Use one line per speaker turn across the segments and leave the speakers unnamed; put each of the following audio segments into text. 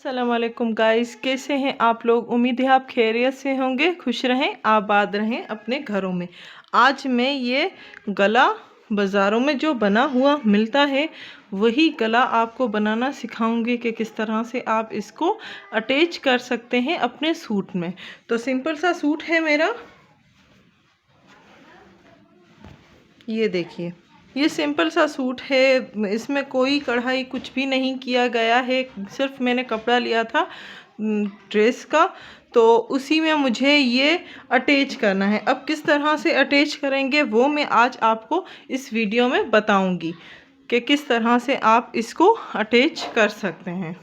अस्सलाम वालेकुम गाइस, कैसे हैं आप लोग। उम्मीद है आप खैरियत से होंगे, खुश रहें, आबाद रहें अपने घरों में। आज मैं ये गला बाज़ारों में जो बना हुआ मिलता है वही गला आपको बनाना सिखाऊंगी कि किस तरह से आप इसको अटैच कर सकते हैं अपने सूट में। तो सिंपल सा सूट है मेरा, ये देखिए, ये सिंपल सा सूट है। इसमें कोई कढ़ाई कुछ भी नहीं किया गया है, सिर्फ मैंने कपड़ा लिया था ड्रेस का, तो उसी में मुझे ये अटैच करना है। अब किस तरह से अटैच करेंगे वो मैं आज आपको इस वीडियो में बताऊंगी कि किस तरह से आप इसको अटैच कर सकते हैं।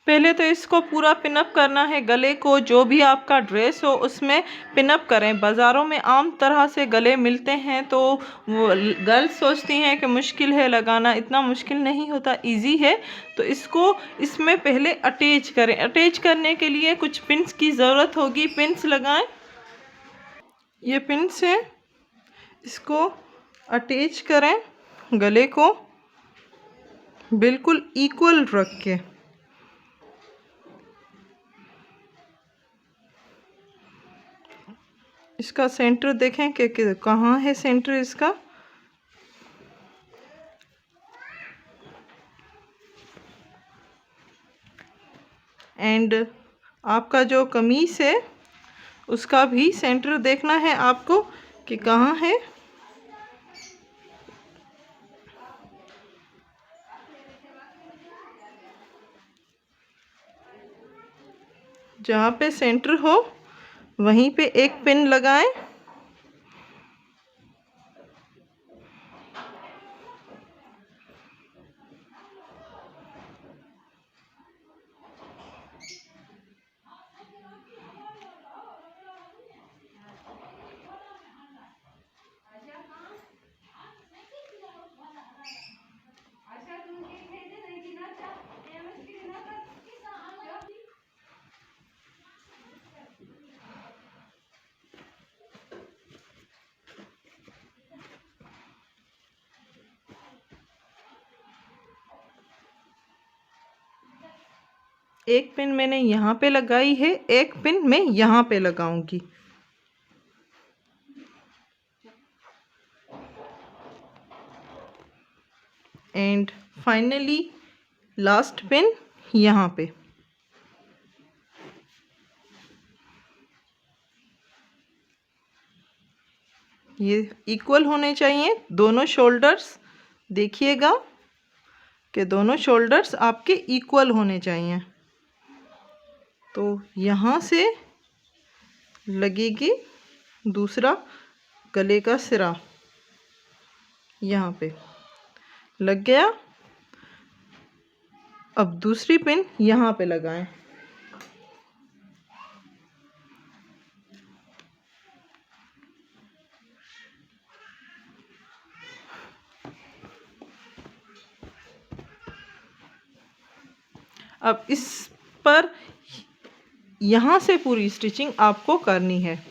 पहले तो इसको पूरा पिनअप करना है गले को। जो भी आपका ड्रेस हो उसमें पिनअप करें। बाज़ारों में आम तरह से गले मिलते हैं, तो वो गर्ल्स सोचती हैं कि मुश्किल है लगाना। इतना मुश्किल नहीं होता, इजी है। तो इसको इसमें पहले अटैच करें। अटैच करने के लिए कुछ पिन्स की ज़रूरत होगी, पिन्स लगाएं। ये पिन्स हैं, इसको अटैच करें गले को बिल्कुल इक्वल रख के। इसका सेंटर देखें कि कहाँ है सेंटर इसका। एंड आपका जो कमीज है उसका भी सेंटर देखना है आपको कि कहाँ है। जहाँ पे सेंटर हो वहीं पे एक पिन लगाएं। एक पिन मैंने यहाँ पे लगाई है, एक पिन मैं यहाँ पे लगाऊंगी। एंड फाइनली लास्ट पिन यहाँ पे। ये इक्वल होने चाहिए दोनों शोल्डर्स। देखिएगा कि दोनों शोल्डर्स आपके इक्वल होने चाहिए। तो यहाँ से लगेगी दूसरा गले का सिरा, यहाँ पे लग गया। अब दूसरी पिन यहाँ पे लगाएं। अब इस पर यहाँ से पूरी स्टिचिंग आपको करनी है।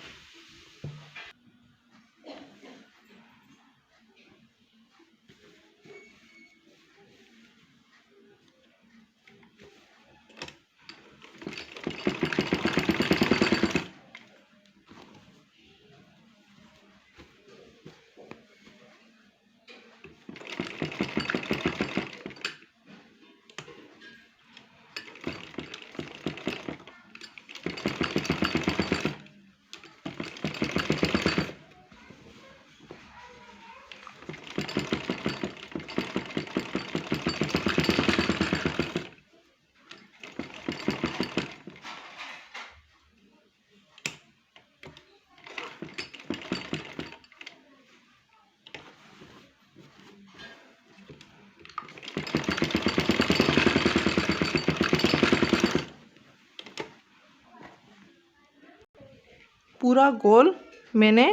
पूरा गोल मैंने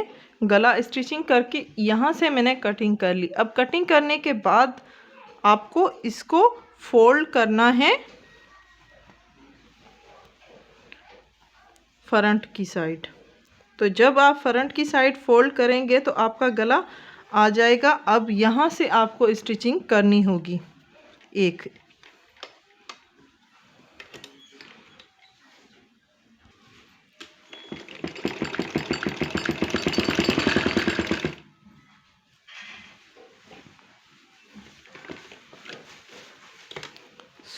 गला स्टिचिंग करके यहाँ से मैंने कटिंग कर ली। अब कटिंग करने के बाद आपको इसको फोल्ड करना है फ्रंट की साइड। तो जब आप फ्रंट की साइड फोल्ड करेंगे तो आपका गला आ जाएगा। अब यहाँ से आपको स्टिचिंग करनी होगी। एक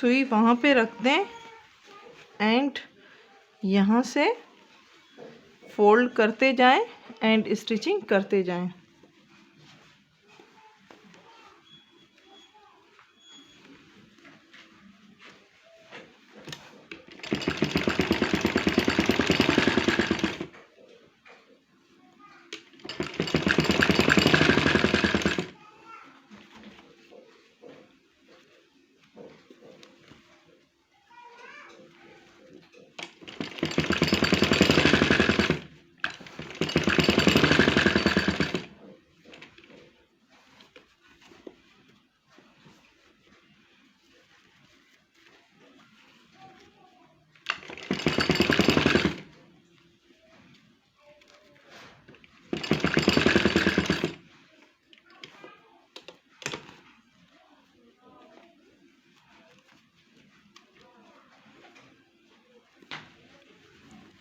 सुई वहाँ पे रख दें एंड यहाँ से फोल्ड करते जाएं एंड स्टिचिंग करते जाएं।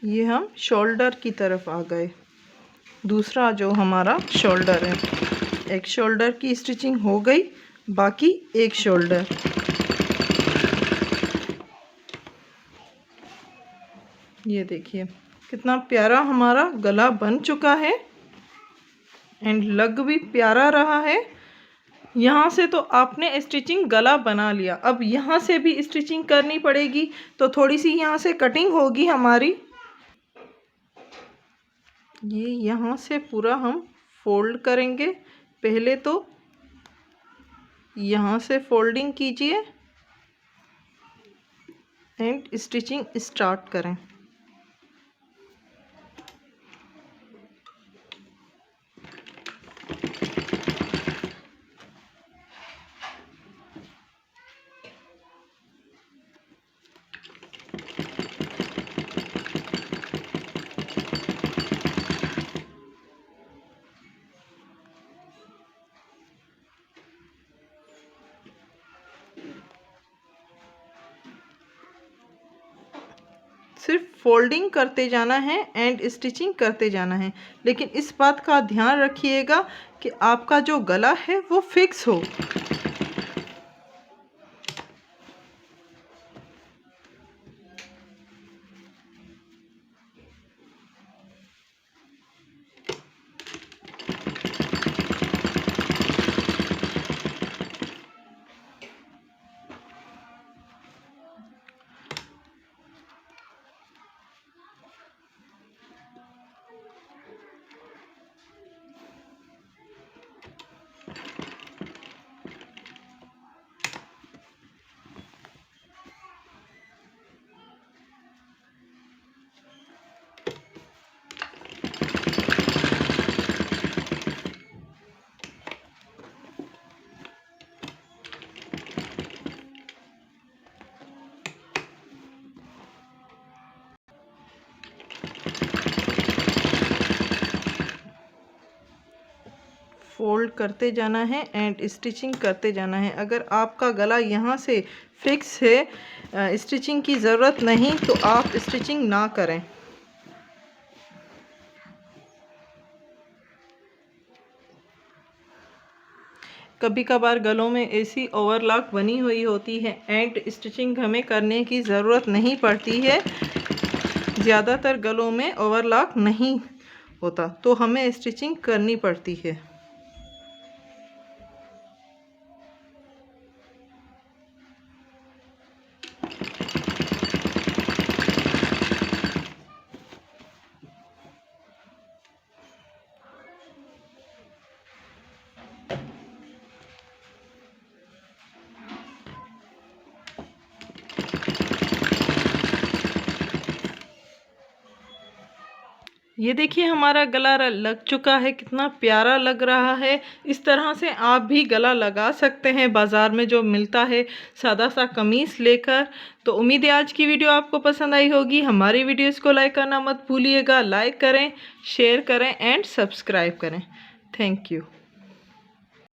ये हम शोल्डर की तरफ आ गए। दूसरा जो हमारा शोल्डर है, एक शोल्डर की स्टिचिंग हो गई, बाकी एक शोल्डर। ये देखिए कितना प्यारा हमारा गला बन चुका है एंड लग भी प्यारा रहा है। यहाँ से तो आपने स्टिचिंग गला बना लिया, अब यहाँ से भी स्टिचिंग करनी पड़ेगी, तो थोड़ी सी यहाँ से कटिंग होगी हमारी। ये यहाँ से पूरा हम फोल्ड करेंगे। पहले तो यहाँ से फोल्डिंग कीजिए एंड स्टिचिंग स्टार्ट करें। सिर्फ फोल्डिंग करते जाना है एंड स्टिचिंग करते जाना है, लेकिन इस बात का ध्यान रखिएगा कि आपका जो गला है वो फिक्स हो। फोल्ड करते जाना है एंड स्टिचिंग करते जाना है। अगर आपका गला यहाँ से फिक्स है, स्टिचिंग की ज़रूरत नहीं, तो आप स्टिचिंग ना करें। कभी कभार गलों में ऐसी ओवरलॉक बनी हुई होती है एंड स्टिचिंग हमें करने की ज़रूरत नहीं पड़ती है। ज़्यादातर गलों में ओवरलॉक नहीं होता, तो हमें स्टिचिंग करनी पड़ती है। ये देखिए हमारा गला लग चुका है, कितना प्यारा लग रहा है। इस तरह से आप भी गला लगा सकते हैं बाज़ार में जो मिलता है सादा सा कमीज़ लेकर। तो उम्मीद है आज की वीडियो आपको पसंद आई होगी। हमारी वीडियोस को लाइक करना मत भूलिएगा। लाइक करें, शेयर करें एंड सब्सक्राइब करें। Thank you.